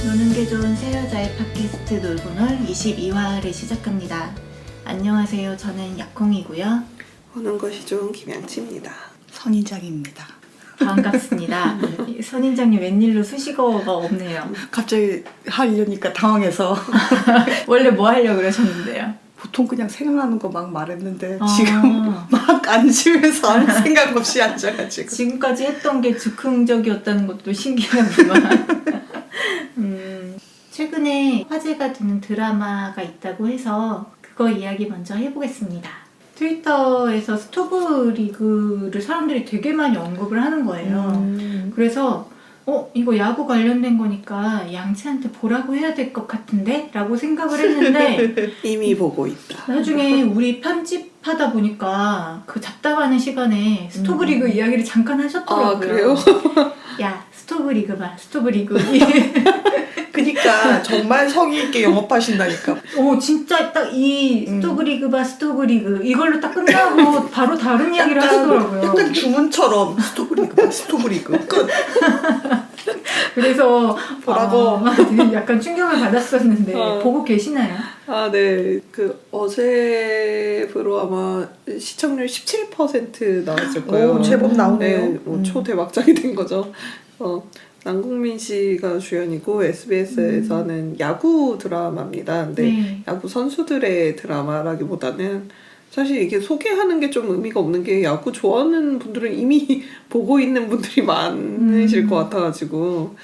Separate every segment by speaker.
Speaker 1: 노는 게 좋은 새 여자의 팟캐스트 놀고놀 22화를 시작합니다. 안녕하세요. 저는 약콩이고요.
Speaker 2: 보는 것이 좋은 김양치입니다.
Speaker 3: 선인장입니다.
Speaker 1: 반갑습니다. 선인장님 웬일로 수식어가 없네요.
Speaker 3: 갑자기 하려니까 당황해서
Speaker 1: 원래 뭐 하려고 그러셨는데요?
Speaker 3: 보통 그냥 생각나는 거 막 말했는데
Speaker 1: 아.
Speaker 3: 지금 막 앉으면서 아무 생각 없이 앉아가지고
Speaker 1: 지금까지 했던 게 즉흥적이었다는 것도 신기하구만. 최근에 화제가 되는 드라마가 있다고 해서 그거 이야기 먼저 해보겠습니다. 트위터에서 스토브리그를 사람들이 되게 많이 언급을 하는 거예요. 그래서 이거 야구 관련된 거니까 양치한테 보라고 해야 될 것 같은데? 라고 생각을 했는데
Speaker 2: 이미 보고 있다.
Speaker 1: 나중에 우리 편집하다 보니까 그 잡담하는 시간에 스토브리그 이야기를 잠깐 하셨더라고요.
Speaker 2: 아, 그래요?
Speaker 1: 야, 스토브리그 봐, 스토브리그.
Speaker 3: 그러니까 정말 성의 있게 영업하신다니까.
Speaker 1: 진짜 딱 이 스토브리그 봐, 스토브리그 이걸로 딱 끝나고 바로 다른 이야기를 하시더라고요.
Speaker 3: 약간 주문처럼 스토브리그 끝.
Speaker 1: 그래서
Speaker 3: 보라고.
Speaker 1: 되게 약간 충격을 받았었는데 보고 계시나요?
Speaker 2: 아, 네. 어제부로 아마 시청률 17% 나왔을 거예요.
Speaker 3: 오, 제법 나오네요.
Speaker 2: 네, 초대박장이 된 거죠. 남궁민 씨가 주연이고 SBS에서 하는 야구 드라마입니다. 근데
Speaker 1: 네.
Speaker 2: 야구 선수들의 드라마라기보다는 사실 이게 소개하는 게 좀 의미가 없는 게 야구 좋아하는 분들은 이미 보고 있는 분들이 많으실 것 같아가지고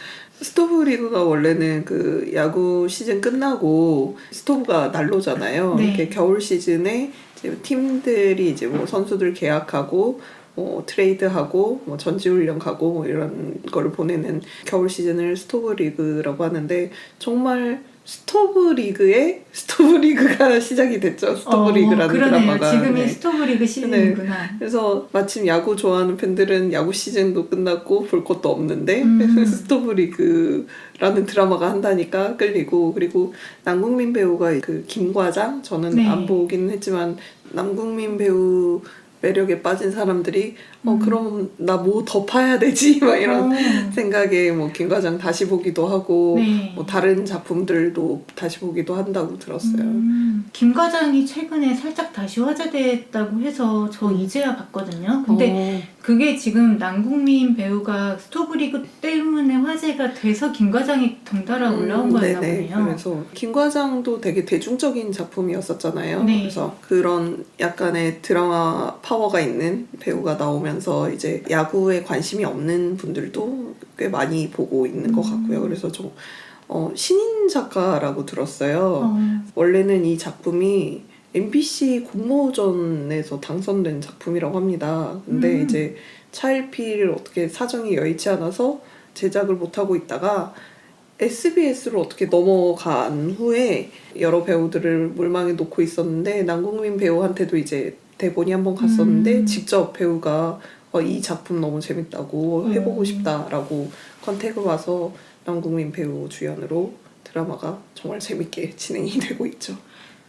Speaker 2: 스토브리그가 원래는 그 야구 시즌 끝나고 스토브가 난로잖아요.
Speaker 1: 네.
Speaker 2: 이렇게 겨울 시즌에 이제 팀들이 이제 뭐 선수들 계약하고 트레이드하고 전지훈련 가고 이런 거를 보내는 겨울 시즌을 스토브리그라고 하는데 정말 스토브리그에 스토브리그가 시작이 됐죠. 스토브리그라는 드라마가.
Speaker 1: 지금이
Speaker 2: 네.
Speaker 1: 스토브리그 시즌이구나.
Speaker 2: 그래서 마침 야구 좋아하는 팬들은 야구 시즌도 끝났고 볼 것도 없는데 스토브리그라는 드라마가 한다니까 끌리고, 그리고 남궁민 배우가 그 김과장, 저는
Speaker 1: 네.
Speaker 2: 안 보긴 했지만 남궁민 배우 매력에 빠진 사람들이 그럼 나 뭐 더 파야 되지? 막 이런 생각에 김과장 다시 보기도 하고
Speaker 1: 네.
Speaker 2: 다른 작품들도 다시 보기도 한다고 들었어요.
Speaker 1: 김과장이 최근에 살짝 다시 화제됐다고 해서 저 이제야 봤거든요. 근데 그게 지금 남궁민 배우가 스토브리그 때문에 화제가 돼서 김과장이 덩달아 올라온 거였나 보네요.
Speaker 2: 그래서 김과장도 되게 대중적인 작품이었었잖아요.
Speaker 1: 네.
Speaker 2: 그래서 그런 약간의 드라마 파워가 있는 배우가 나오면서 이제 야구에 관심이 없는 분들도 꽤 많이 보고 있는 것 같고요. 그래서 좀 신인 작가라고 들었어요. 원래는 이 작품이 MBC 공모전에서 당선된 작품이라고 합니다. 근데 이제 차일피일 어떻게 사정이 여의치 않아서 제작을 못하고 있다가 SBS로 어떻게 넘어간 후에 여러 배우들을 물망에 놓고 있었는데 남궁민 배우한테도 이제 대본이 한번 갔었는데 직접 배우가 이 작품 너무 재밌다고 해보고 싶다라고 컨택을 와서 남궁민 배우 주연으로 드라마가 정말 재밌게 진행이 되고 있죠.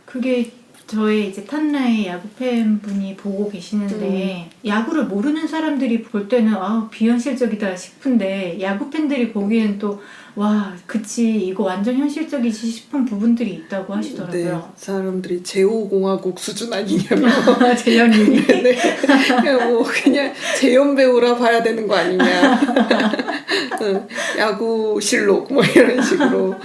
Speaker 1: 그게 저의 이제 탄나의 야구 팬분이 보고 계시는데 야구를 모르는 사람들이 볼 때는 비현실적이다 싶은데 야구 팬들이 보기엔 또 와 그치 이거 완전 현실적이지 싶은 부분들이 있다고 하시더라고요.
Speaker 2: 네, 사람들이 제5공화국 수준 아니냐며.
Speaker 1: 재현이.
Speaker 2: 네. 그냥 재현 배우라 봐야 되는 거 아니냐. 야구실록 이런 식으로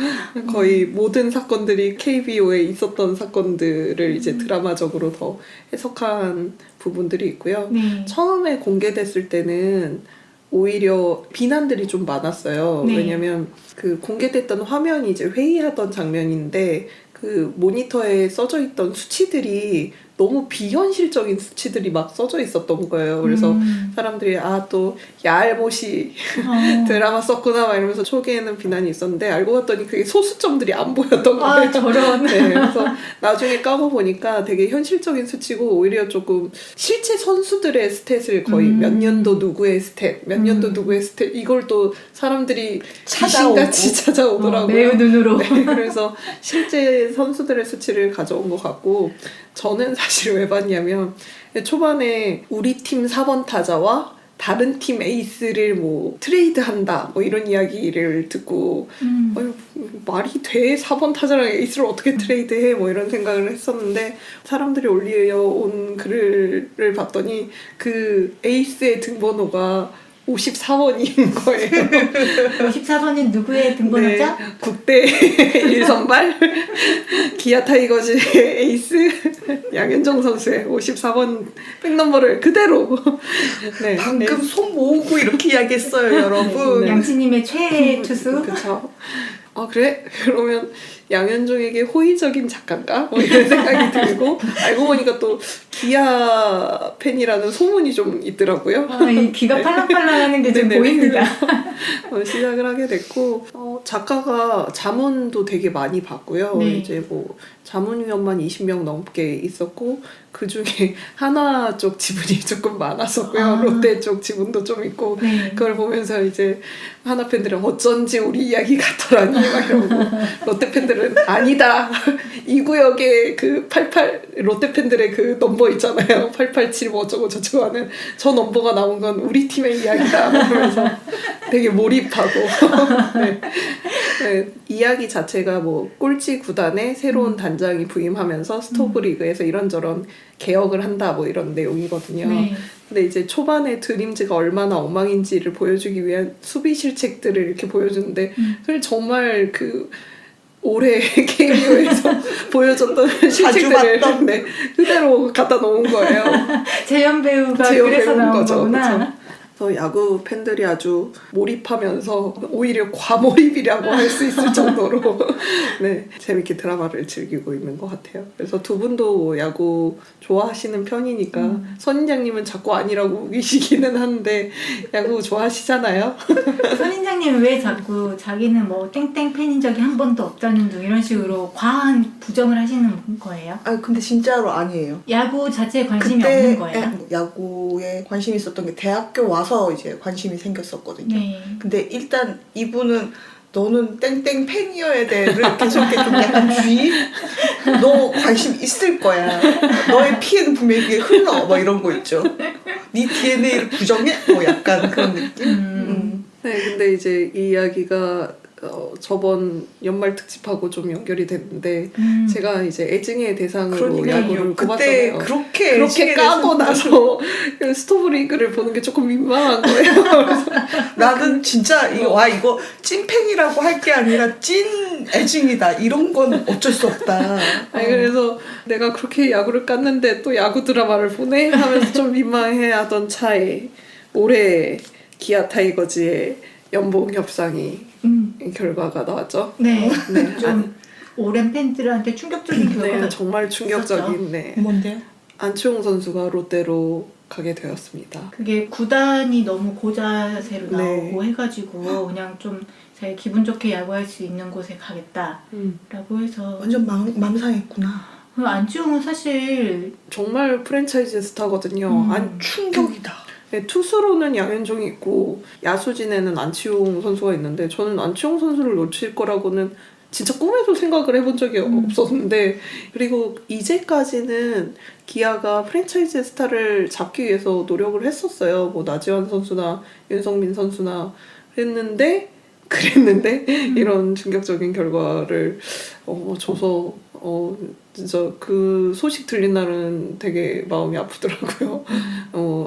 Speaker 2: 거의 모든 사건들이 KBO에 있었던 사건들을 이제 드라마적으로 더 해석한 부분들이 있고요.
Speaker 1: 네.
Speaker 2: 처음에 공개됐을 때는 오히려 비난들이 좀 많았어요.
Speaker 1: 네.
Speaker 2: 왜냐면 그 공개됐던 화면이 이제 회의하던 장면인데 그 모니터에 써져 있던 수치들이 너무 비현실적인 수치들이 막 써져 있었던 거예요. 그래서 사람들이 또 야알못이 드라마 썼구나 막 이러면서 초기에는 비난이 있었는데 알고 봤더니 그게 소수점들이 안 보였던 거예요.
Speaker 1: 저런.
Speaker 2: 네, 그래서 나중에 까보니까 되게 현실적인 수치고 오히려 조금 실제 선수들의 스탯을 거의 몇 년도 누구의 스탯, 몇 년도 누구의 스탯 이걸 또 사람들이 귀신같이 찾아오더라고요.
Speaker 1: 매우 눈으로.
Speaker 2: 네, 그래서 실제 선수들의 수치를 가져온 것 같고 저는 사실 왜 봤냐면 초반에 우리 팀 4번 타자와 다른 팀 에이스를 뭐 트레이드한다 뭐 이런 이야기를 듣고 어휴, 말이 돼? 4번 타자랑 에이스를 어떻게 트레이드해? 뭐 이런 생각을 했었는데 사람들이 올려온 글을 봤더니 그 에이스의 등번호가 54번인 거예요.
Speaker 1: 54번은 누구의 등번호죠?
Speaker 2: 네, 국대 1선발 기아 타이거즈의 에이스 양현종 선수의 54번 백넘버를 그대로 네,
Speaker 3: 방금 손 모으고 이렇게 이야기했어요, 여러분.
Speaker 2: 네.
Speaker 1: 양치님의 최애 투수.
Speaker 2: 그쵸. 그래? 그러면 양현종에게 호의적인 작가인가? 뭐 이런 생각이 들고 알고 보니까 또 기아 팬이라는 소문이 좀 있더라고요.
Speaker 1: 이 귀가
Speaker 2: 네.
Speaker 1: 팔랑팔랑하는 게 좀
Speaker 2: 네네.
Speaker 1: 보입니다.
Speaker 2: 시작을 하게 됐고 작가가 자문도 되게 많이 받고요.
Speaker 1: 네.
Speaker 2: 이제 뭐 자문위원만 20명 넘게 있었고 그 중에 하나 쪽 지분이 조금 많았었고요. 롯데 쪽 지분도 좀 있고
Speaker 1: 네.
Speaker 2: 그걸 보면서 이제 하나 팬들은 어쩐지 우리 이야기 같더라니 막 이러고 롯데 팬들은 아니다 이 구역에 그 88 롯데 팬들의 그 넘버 있잖아요. 887 뭐 어쩌고 저쩌고 하는 저 넘버가 나온 건 우리 팀의 이야기다 그러면서 되게 몰입하고 네. 네, 이야기 자체가 뭐 꼴찌 구단에 새로운 단장이 부임하면서 스토브 리그에서 이런저런 개혁을 한다 뭐 이런 내용이거든요.
Speaker 1: 네.
Speaker 2: 근데 이제 초반에 드림즈가 얼마나 엉망인지를 보여주기 위한 수비 실책들을 이렇게 보여주는데 그걸 정말 그 올해 KBO에서 보여줬던 실책들을
Speaker 3: 봤던.
Speaker 2: 네, 그대로 갖다 놓은 거예요.
Speaker 1: 재현 배우가
Speaker 2: 재현
Speaker 1: 그래서
Speaker 2: 배우인
Speaker 1: 나온
Speaker 2: 거죠,
Speaker 1: 거구나.
Speaker 2: 그쵸? 그래서 야구 팬들이 아주 몰입하면서 오히려 과몰입이라고 할 수 있을 정도로 네, 재밌게 드라마를 즐기고 있는 것 같아요. 그래서 두 분도 야구 좋아하시는 편이니까 선인장님은 자꾸 아니라고 우기시기는 하는데 야구 좋아하시잖아요.
Speaker 1: 선인장님은 왜 자꾸 자기는 뭐 땡땡 팬인 적이 한 번도 없다는 둥 이런 식으로 과한 부정을 하시는 거예요?
Speaker 3: 근데 진짜로 아니에요.
Speaker 1: 야구 자체에 관심이
Speaker 3: 그때
Speaker 1: 없는 거예요?
Speaker 3: 야구에 관심이 있었던 게 대학교 와서 이제 관심이 생겼었거든요.
Speaker 1: 네.
Speaker 3: 근데 일단 이분은 너는 땡땡 팬이어야 돼를 계속 이렇게 좀 약간 주의? 너 관심 있을 거야. 너의 피에는 분명히 그게 흘러. 뭐 이런 거 있죠. 네 DNA를 부정해? 뭐 약간 그런 느낌?
Speaker 2: 네, 근데 이제 이 이야기가 저번 연말 특집하고 좀 연결이 됐는데 제가 이제 애증의 대상으로
Speaker 3: 그러니까요.
Speaker 2: 야구를
Speaker 3: 그때
Speaker 2: 꼽았잖아요.
Speaker 3: 그렇게
Speaker 2: 까고 나서 스토브 리그를 보는 게 조금 민망한 거예요.
Speaker 3: 나는 진짜 이거 찐팬이라고 할 게 아니라 찐 애증이다. 이런 건 어쩔 수 없다.
Speaker 2: 아니, 그래서 내가 그렇게 야구를 깠는데 또 야구 드라마를 보내? 하면서 좀 민망해하던 차에 올해 기아 타이거즈의 연봉 협상이 결과가 나왔죠.
Speaker 1: 네.
Speaker 2: 네,
Speaker 1: 좀 오랜 팬들한테 충격적인 결과가
Speaker 2: 네, 정말 충격적인 네.
Speaker 3: 뭔데요?
Speaker 2: 안치홍 선수가 롯데로 가게 되었습니다.
Speaker 1: 그게 구단이 너무 고자세로
Speaker 2: 네.
Speaker 1: 나오고 해가지고 그냥 좀 자기 기분 좋게 야구할 수 있는 곳에 가겠다라고 해서
Speaker 3: 완전 맘상했구나.
Speaker 1: 안치홍은 사실
Speaker 2: 정말 프랜차이즈 스타거든요.
Speaker 3: 충격이다.
Speaker 2: 네, 투수로는 양현종이 있고 야수진에는 안치홍 선수가 있는데 저는 안치홍 선수를 놓칠 거라고는 진짜 꿈에도 생각을 해본 적이 없었는데 그리고 이제까지는 기아가 프랜차이즈 스타를 잡기 위해서 노력을 했었어요. 뭐 나지완 선수나 윤성민 선수나 그랬는데 이런 충격적인 결과를 줘서 진짜 그 소식 들린 날은 되게 마음이 아프더라고요.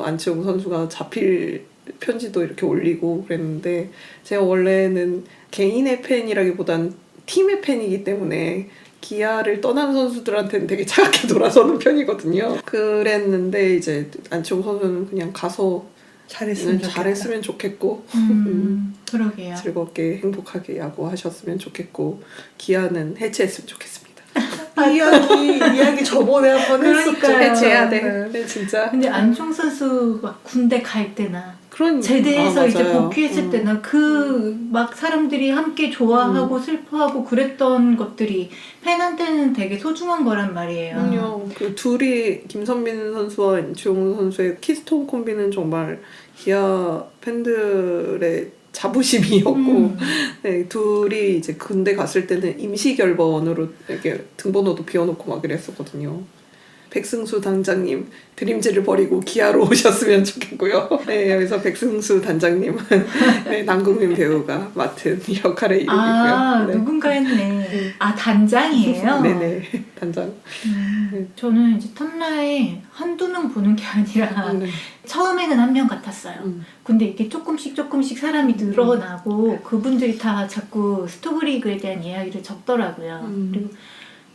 Speaker 2: 안치홍 선수가 잡힐 편지도 이렇게 올리고 그랬는데 제가 원래는 개인의 팬이라기보단 팀의 팬이기 때문에 기아를 떠난 선수들한테는 되게 차갑게 돌아서는 편이거든요. 그랬는데 이제 안치홍 선수는 그냥 가서 잘했으면 좋겠고
Speaker 1: 그러게요.
Speaker 2: 즐겁게 행복하게 야구하셨으면 좋겠고 기아는 해체했으면 좋겠습니다.
Speaker 3: 이야기 저번에 한번 했었죠.
Speaker 1: 그러니까요.
Speaker 2: 해체해야 돼. 네, 진짜.
Speaker 1: 근데 안치홍 선수 막 군대 갈 때나
Speaker 2: 그런
Speaker 1: 제대해서 이제
Speaker 2: 맞아요.
Speaker 1: 복귀했을 때나 그 막 사람들이 함께 좋아하고 슬퍼하고 그랬던 것들이 팬한테는 되게 소중한 거란 말이에요.
Speaker 2: 그럼요. 그 둘이 김선민 선수와 안치홍 선수의 키스톤 콤비는 정말 기아 팬들의 자부심이었고 네, 둘이 이제 군대 갔을 때는 임시 결번으로 이렇게 등번호도 비워놓고 막 이랬었거든요. 백승수 단장님 드림즈를 버리고 기아로 오셨으면 좋겠고요. 네, 여기서 백승수 단장님은 네, 남궁민 배우가 맡은 역할의 이름이고요.
Speaker 1: 아,
Speaker 2: 네.
Speaker 1: 누군가 했네. 아, 단장이에요?
Speaker 2: 네네, 단장.
Speaker 1: 저는 이제 탐라에 한두 명 보는 게 아니라
Speaker 2: 네.
Speaker 1: 처음에는 한 명 같았어요. 근데 이게 조금씩 사람이 늘어나고 그분들이 다 자꾸 스토브리그에 대한 이야기를 적더라고요. 그리고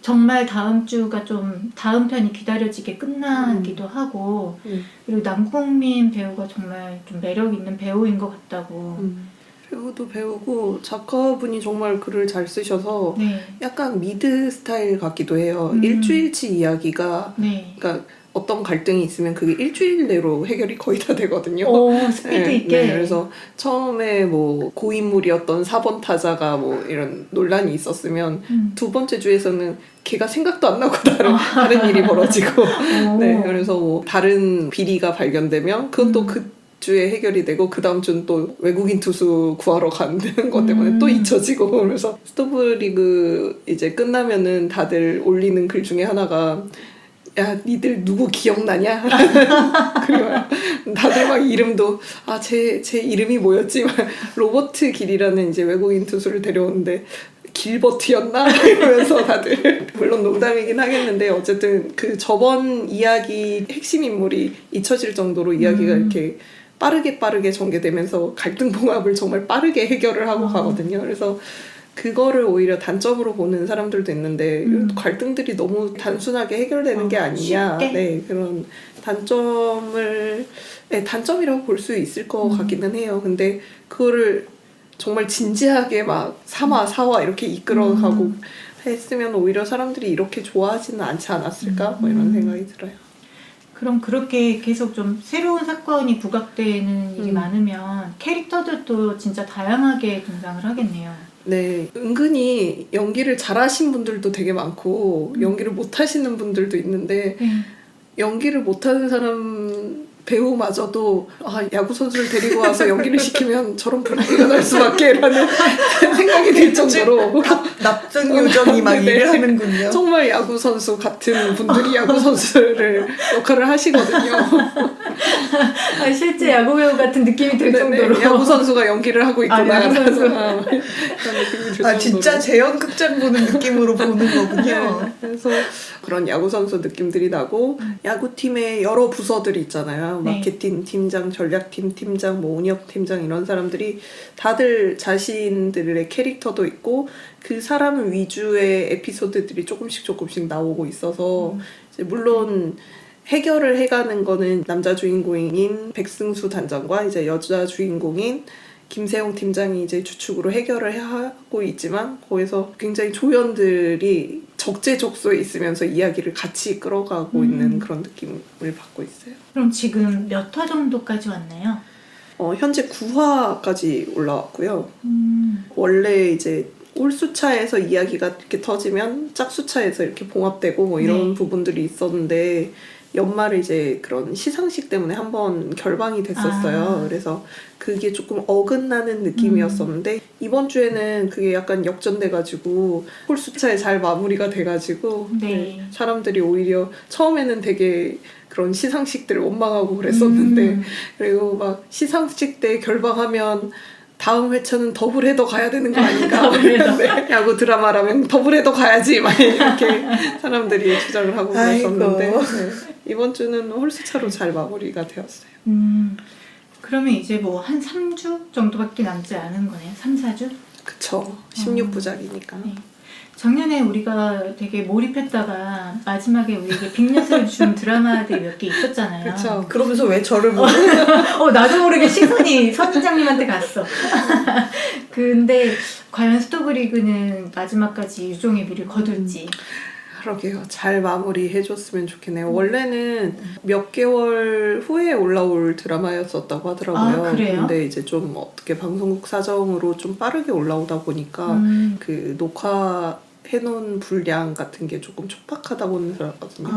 Speaker 1: 정말 다음 주가 좀 다음 편이 기다려지게 끝나기도 하고 그리고 남궁민 배우가 정말 좀 매력 있는 배우인 것 같다고.
Speaker 2: 배우도 배우고 작가분이 정말 글을 잘 쓰셔서
Speaker 1: 네.
Speaker 2: 약간 미드 스타일 같기도 해요.
Speaker 1: 음.
Speaker 2: 일주일치 이야기가
Speaker 1: 네.
Speaker 2: 그러니까 어떤 갈등이 있으면 그게 일주일 내로 해결이 거의 다 되거든요.
Speaker 1: 오, 스피드 있게.
Speaker 2: 네, 그래서 처음에 뭐 고인물이었던 4번 타자가 뭐 이런 논란이 있었으면 두 번째 주에서는 걔가 생각도 안 나고 다른 일이 벌어지고 네, 그래서 뭐 다른 비리가 발견되면 그건 또 그 주에 해결이 되고 그 다음 주는 또 외국인 투수 구하러 가는 것 때문에 또 잊혀지고 그래서 스토브리그 이제 끝나면은 다들 올리는 글 중에 하나가 야, 니들 누구 기억나냐? 그리고 다들 막 이름도 제 이름이 뭐였지? 막 로버트 길이라는 이제 외국인 투수를 데려오는데 길버트였나? 이러면서 다들 물론 농담이긴 하겠는데 어쨌든 그 저번 이야기 핵심 인물이 잊혀질 정도로 이야기가 이렇게 빠르게 전개되면서 갈등 봉합을 정말 빠르게 해결을 하고 가거든요. 그래서 그거를 오히려 단점으로 보는 사람들도 있는데 갈등들이 너무 단순하게 해결되는 게 아니냐.
Speaker 1: 쉽게?
Speaker 2: 네, 그런 단점이라고 볼 수 있을 것 같기는 해요. 근데 그거를 정말 진지하게 막 3화, 4화 이렇게 이끌어가고 했으면 오히려 사람들이 이렇게 좋아하지는 않지 않았을까? 뭐 이런 생각이 들어요.
Speaker 1: 그럼 그렇게 계속 좀 새로운 사건이 부각되는 일이 많으면 캐릭터들도 진짜 다양하게 등장을 하겠네요.
Speaker 2: 네, 은근히 연기를 잘하신 분들도 되게 많고 연기를 못하시는 분들도 있는데 연기를 못하는 사람 배우마저도 야구 선수를 데리고 와서 연기를 시키면 저런 분위기가 날 수밖에 라는 생각이 들 정도로
Speaker 3: 납작 요정이 막
Speaker 2: 네.
Speaker 3: 일을 하는군요.
Speaker 2: 정말 야구 선수 같은 분들이 야구 선수를 역할을 하시거든요.
Speaker 1: 실제 야구 배우 같은 느낌이 들 정도로.
Speaker 2: 야구 선수가 연기를 하고 있구나.
Speaker 1: 야구 선수.
Speaker 2: 그런 느낌이 들 정도로.
Speaker 3: 진짜 재연 극장 보는 느낌으로 보는 거군요.
Speaker 2: 네, 그래서 그런 야구 선수 느낌들이 나고 야구팀의 여러 부서들이 있잖아요.
Speaker 1: 네.
Speaker 2: 마케팅 팀장, 전략팀 팀장, 뭐 운영 팀장 이런 사람들이 다들 자신들의 캐릭터도 있고 그 사람 위주의 에피소드들이 조금씩 나오고 있어서 이제 물론 해결을 해가는 거는 남자 주인공인 백승수 단장과 이제 여자 주인공인 김세용 팀장이 이제 주축으로 해결을 하고 있지만 거기서 굉장히 조연들이 적재적소에 있으면서 이야기를 같이 끌어가고 있는 그런 느낌을 받고 있어요.
Speaker 1: 그럼 지금 몇 화 정도까지 왔나요?
Speaker 2: 현재 9화까지 올라왔고요. 원래 이제 올수차에서 이야기가 이렇게 터지면 짝수차에서 이렇게 봉합되고 뭐 이런 부분들이 있었는데 연말에 이제 그런 시상식 때문에 한번 결방이 됐었어요. 그래서 그게 조금 어긋나는 느낌이었었는데 이번 주에는 그게 약간 역전돼가지고 홀수차에 잘 마무리가 돼가지고 사람들이 오히려 처음에는 되게 그런 시상식들을 원망하고 그랬었는데 그리고 막 시상식 때 결방하면 다음 회차는 더블헤더 가야 되는 거 아닌가? 네. 야구 드라마라면 더블헤더 가야지 막 이렇게 사람들이 주장을 하고 그랬었는데 이번 주는 홀수차로 잘 마무리가 되었어요.
Speaker 1: 그러면 이제 뭐 한 3주 정도밖에 남지 않은 거네요? 3, 4주?
Speaker 2: 그쵸. 16부작이니까.
Speaker 1: 네. 작년에 우리가 되게 몰입했다가 마지막에 우리에게 빅엿을 준 드라마들이 몇 개 있었잖아요.
Speaker 2: 그쵸.
Speaker 3: 그러면서 왜 저를 보고
Speaker 1: 나도 모르게 시선이 선 팀장님한테 갔어. 근데 과연 스토브리그는 마지막까지 유종의 미를 거둘지.
Speaker 2: 그러게요. 잘 마무리해줬으면 좋겠네요. 원래는 몇 개월 후에 올라올 드라마였었다고 하더라고요.
Speaker 1: 그래요?
Speaker 2: 근데 이제 좀 어떻게 방송국 사정으로 좀 빠르게 올라오다 보니까 그 녹화해놓은 분량 같은 게 조금 촉박하다고는 들었거든요.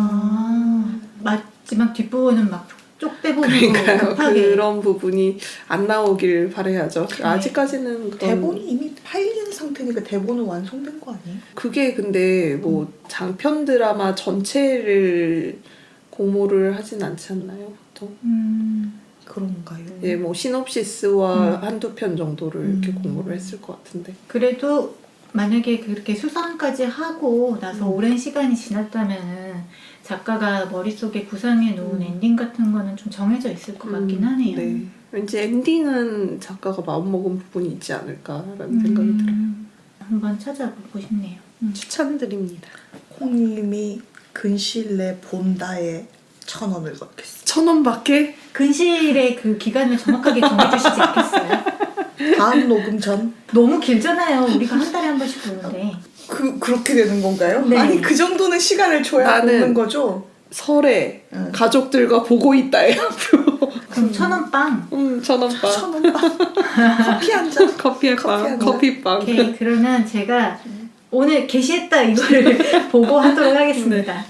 Speaker 1: 마지막 뒷부분은 막 쪽대본으로 급하게
Speaker 2: 그런 부분이 안 나오길 바라야죠.
Speaker 1: 네.
Speaker 2: 아직까지는 그런
Speaker 3: 대본이 이미 파일린 상태니까 대본은 완성된 거 아니에요?
Speaker 2: 그게 근데 뭐 장편 드라마 전체를 공모를 하진 않지 않나요? 또
Speaker 3: 그런가요?
Speaker 2: 예, 뭐 시놉시스와
Speaker 1: 음.
Speaker 2: 한두 편 정도를 이렇게 공모를 했을 것 같은데.
Speaker 1: 그래도 만약에 그렇게 수상까지 하고 나서 오랜 시간이 지났다면은 작가가 머릿속에 구상해 놓은 엔딩 같은 거는 좀 정해져 있을 것 같긴 하네요.
Speaker 2: 네. 왠지 엔딩은 작가가 마음먹은 부분이 있지 않을까라는 생각이 들어요.
Speaker 1: 한번 찾아보고 싶네요.
Speaker 2: 추천드립니다.
Speaker 3: 콩님이 근시일 내 본다에 1,000원을 걷겠어.
Speaker 2: 1,000원밖에?
Speaker 1: 근시일의 그 기간을 정확하게 정해주시지 않겠어요?
Speaker 3: 다음 녹음 전?
Speaker 1: 너무 길잖아요. 우리가 한 달에 한 번씩 보는데.
Speaker 3: 그렇게 되는 건가요?
Speaker 1: 네.
Speaker 3: 아니 그 정도는 시간을 줘야
Speaker 2: 나는-
Speaker 3: 보는 거죠?
Speaker 2: 설에
Speaker 3: 응.
Speaker 2: 가족들과 보고 있다예요.
Speaker 1: 그럼 1,000원 빵.
Speaker 2: 1,000원 빵.
Speaker 3: 1,000원 커피 한 잔?
Speaker 2: 커피
Speaker 3: 커피
Speaker 2: 빵.
Speaker 3: 한 잔.
Speaker 2: 커피빵.
Speaker 1: 오케이. 그러면 제가 오늘 게시했다 이거를 보고 하도록 하겠습니다.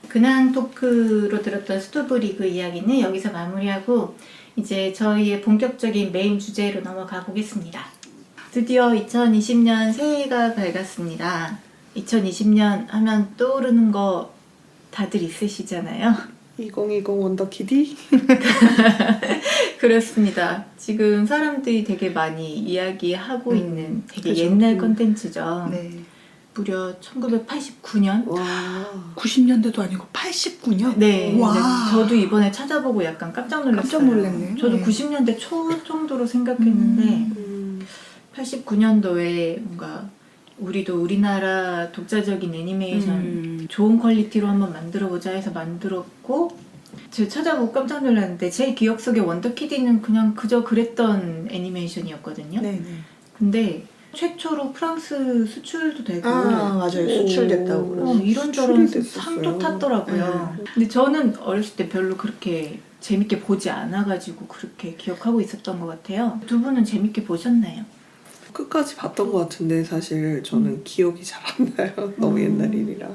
Speaker 1: 근황 토크로 들었던 스토브 리그 이야기는 여기서 마무리하고 이제 저희의 본격적인 메인 주제로 넘어가 보겠습니다. 드디어 2020년 새해가 밝았습니다. 2020년 하면 떠오르는 거 다들 있으시잖아요.
Speaker 2: 2020 원더키디?
Speaker 1: 그렇습니다. 지금 사람들이 되게 많이 이야기하고 있는 되게
Speaker 2: 그죠.
Speaker 1: 옛날 컨텐츠죠.
Speaker 3: 네.
Speaker 1: 무려 1989년?
Speaker 2: 와.
Speaker 3: 90년대도 아니고 89년?
Speaker 1: 네.
Speaker 3: 와.
Speaker 1: 네, 저도 이번에 찾아보고 약간 깜짝 놀랐어요.
Speaker 3: 깜짝 놀랐네.
Speaker 1: 저도
Speaker 3: 네.
Speaker 1: 90년대 초 정도로 생각했는데 89년도에 뭔가 우리도 우리나라 독자적인 애니메이션 좋은 퀄리티로 한번 만들어보자 해서 만들었고 제가 찾아보고 깜짝 놀랐는데 제 기억 속에 원더키디는 그냥 그저 그랬던 애니메이션이었거든요.
Speaker 3: 네네.
Speaker 1: 근데 최초로 프랑스 수출도 되고
Speaker 3: 아 맞아요. 수출됐다고 그러죠.
Speaker 1: 이런저런
Speaker 2: 수출이 됐었어요.
Speaker 1: 상도 탔더라고요. 근데 저는 어렸을 때 별로 그렇게 재밌게 보지 않아가지고 그렇게 기억하고 있었던 것 같아요. 두 분은 재밌게 보셨나요?
Speaker 2: 끝까지 봤던 것 같은데 사실 저는 기억이 잘 안 나요. 너무 옛날 일이라.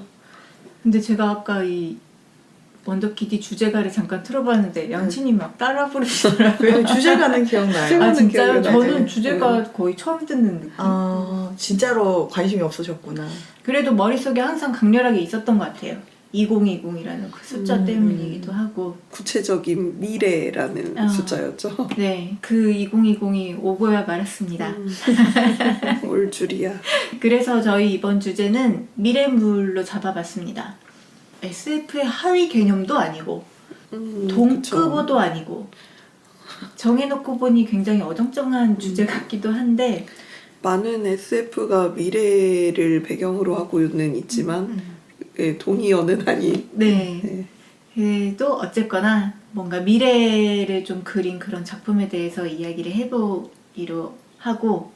Speaker 1: 근데 제가 아까 이 원더키디 주제가를 잠깐 틀어봤는데 양치님 막 따라 부르시더라고요.
Speaker 3: 주제가는 기억나요.
Speaker 1: 아
Speaker 2: 저는
Speaker 1: 진짜요?
Speaker 2: 기억이 나죠.
Speaker 1: 저는 주제가 거의 처음 듣는 느낌.
Speaker 3: 아 진짜로 관심이 없으셨구나.
Speaker 1: 그래도 머릿속에 항상 강렬하게 있었던 것 같아요. 2020이라는 그 숫자 때문이기도 하고
Speaker 2: 구체적인 미래라는 숫자였죠.
Speaker 1: 네, 그 2020이 오고야 말았습니다.
Speaker 2: 올 줄이야.
Speaker 1: 그래서 저희 이번 주제는 미래물로 잡아봤습니다. SF의 하위 개념도 아니고 동급어도 아니고 정해놓고 보니 굉장히 어정쩡한 주제 같기도 한데
Speaker 2: 많은 SF가 미래를 배경으로 하고는 있지만 예, 동의어는 아닌.
Speaker 1: 네.
Speaker 2: 네.
Speaker 1: 그래도 어쨌거나 뭔가 미래를 좀 그린 그런 작품에 대해서 이야기를 해보기로 하고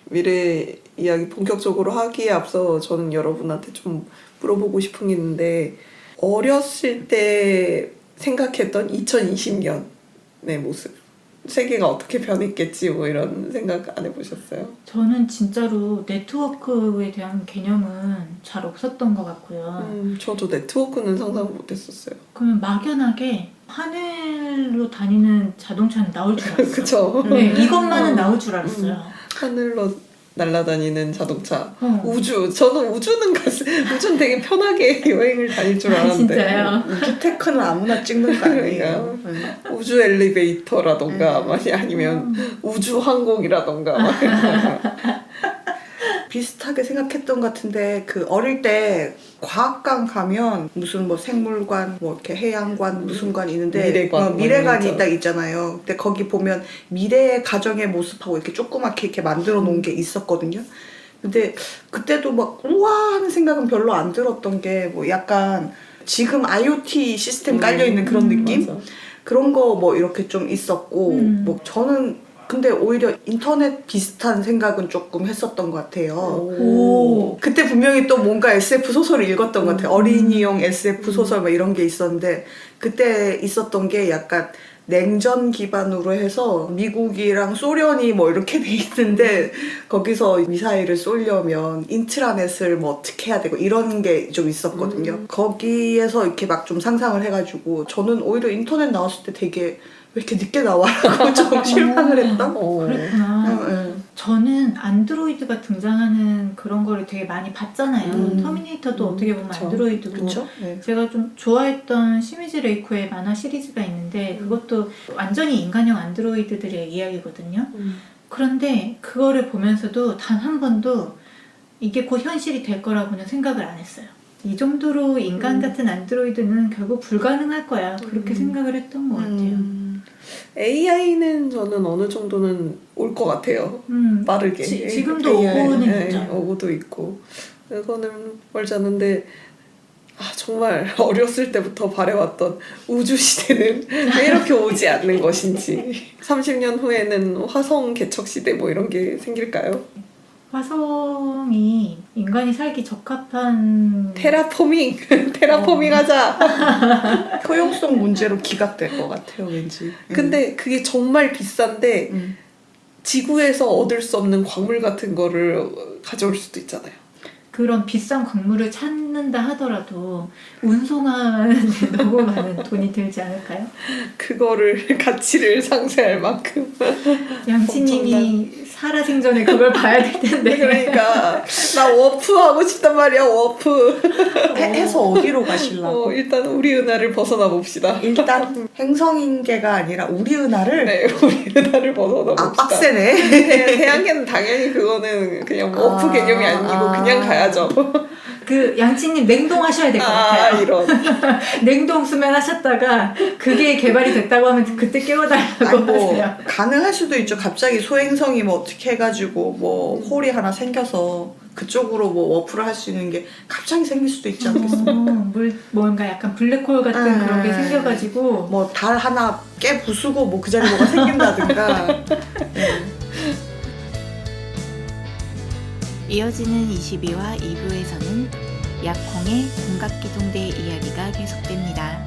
Speaker 2: 미래 이야기 본격적으로 하기에 앞서 저는 여러분한테 좀 물어보고 싶은 게 있는데 어렸을 때 생각했던 2020년의 모습 세계가 어떻게 변했겠지 뭐 이런 생각 안 해보셨어요?
Speaker 1: 저는 진짜로 네트워크에 대한 개념은 잘 없었던 것 같고요.
Speaker 2: 저도 네트워크는 상상 못했었어요.
Speaker 1: 그러면 막연하게 하늘로 다니는 자동차는 나올 줄 알았어요.
Speaker 2: 그쵸?
Speaker 1: 네, 이것만은 나올 줄 알았어요.
Speaker 2: 하늘로 날아다니는 자동차.
Speaker 1: 어.
Speaker 2: 우주. 저는 우주는 우주는 되게 편하게 여행을 다닐 줄 알았는데.
Speaker 1: 진짜요?
Speaker 3: 우주 테크는 아무나 찍는 거 아니에요.
Speaker 2: 우주 엘리베이터라던가 아니면 우주 항공이라던가
Speaker 3: 비슷하게 생각했던 것 같은데 그 어릴 때 과학관 가면 무슨 뭐 생물관 뭐 이렇게 해양관 무슨 관 있는데
Speaker 2: 미래관
Speaker 3: 미래관이
Speaker 2: 있죠.
Speaker 3: 딱 있잖아요. 근데 거기 보면 미래의 가정의 모습하고 이렇게 조그맣게 이렇게 만들어 놓은 게 있었거든요. 근데 그때도 막 우와 하는 생각은 별로 안 들었던 게 뭐 약간 지금 IoT 시스템 깔려 있는 그런 느낌?
Speaker 2: 맞아.
Speaker 3: 그런 거 뭐 이렇게 좀 있었고 뭐 저는 근데 오히려 인터넷 비슷한 생각은 조금 했었던 것 같아요.
Speaker 1: 오.
Speaker 3: 그때 분명히 또 뭔가 SF 소설을 읽었던 것 같아요. 어린이용 SF 소설 막 이런 게 있었는데 그때 있었던 게 약간 냉전 기반으로 해서 미국이랑 소련이 뭐 이렇게 돼 있는데 거기서 미사일을 쏘려면 인트라넷을 뭐 어떻게 해야 되고 이런 게 좀 있었거든요. 거기에서 이렇게 막 좀 상상을 해가지고 저는 오히려 인터넷 나왔을 때 되게 왜 이렇게 늦게 나와라고 좀 실망을 했다.
Speaker 1: 그랬구나.
Speaker 3: 네.
Speaker 1: 저는 안드로이드가 등장하는 그런 거를 되게 많이 봤잖아요. 터미네이터도 어떻게 보면
Speaker 2: 그쵸.
Speaker 1: 안드로이드고.
Speaker 3: 그렇죠? 네.
Speaker 1: 제가 좀 좋아했던 시미즈 레이코의 만화 시리즈가 있는데 그것도 완전히 인간형 안드로이드들의 이야기거든요. 그런데 그거를 보면서도 단 한 번도 이게 곧 현실이 될 거라고는 생각을 안 했어요. 이 정도로 인간 같은 안드로이드는 결국 불가능할 거야. 그렇게 생각을 했던 것 같아요.
Speaker 2: AI는 저는 어느 정도는 올 것 같아요. 빠르게.
Speaker 1: 지금도
Speaker 2: AI,
Speaker 1: 오고는
Speaker 2: 네,
Speaker 1: 있죠.
Speaker 2: 오고도 있고. 그거는 멀지 않은데 정말 어렸을 때부터 바래왔던 우주 시대는 왜 이렇게 오지 않는 것인지. 30년 후에는 화성 개척 시대 뭐 이런 게 생길까요?
Speaker 1: 화성이 인간이 살기 적합한
Speaker 2: 테라포밍! 테라포밍 하자!
Speaker 3: 효용성 문제로 기각될 것 같아요, 왠지.
Speaker 2: 근데 그게 정말 비싼데 지구에서 얻을 수 없는 광물 같은 거를 가져올 수도 있잖아요.
Speaker 1: 그런 비싼 광물을 찾는다 하더라도 운송하는 데 너무 많은 돈이 들지 않을까요?
Speaker 2: 그거를 가치를 상쇄할 만큼.
Speaker 1: 양치님이 살아생전에 그걸 봐야 될 텐데.
Speaker 2: 그러니까 나 워프 하고 싶단 말이야. 워프.
Speaker 3: 해서 어디로 가실라고?
Speaker 2: 일단 우리 은하를 벗어나 봅시다.
Speaker 3: 일단 행성인계가 아니라 우리 은하를
Speaker 2: 네, 우리 은하를 벗어나 봅시다.
Speaker 3: 빡세네.
Speaker 2: 태양계는 당연히 그거는 그냥 워프 개념이 아니고 그냥 가야죠.
Speaker 1: 그 양치님 냉동하셔야 될 것 같아요.
Speaker 2: 이런.
Speaker 1: 냉동 수면 하셨다가 그게 개발이 됐다고 하면 그때 깨워달라고
Speaker 3: 아니 뭐
Speaker 1: 하세요.
Speaker 3: 가능할 수도 있죠. 갑자기 소행성이 뭐 어떻게 해가지고 뭐 홀이 하나 생겨서 그쪽으로 뭐 워프를 할 수 있는 게 갑자기 생길 수도 있지 않겠어요?
Speaker 1: 뭔가 약간 블랙홀 같은 그런 게 생겨가지고
Speaker 3: 뭐 달 하나 깨 부수고 뭐 그 자리에 뭐가 생긴다든가.
Speaker 4: 이어지는 22화 2부에서는 약홍의 공각기동대 이야기가 계속됩니다.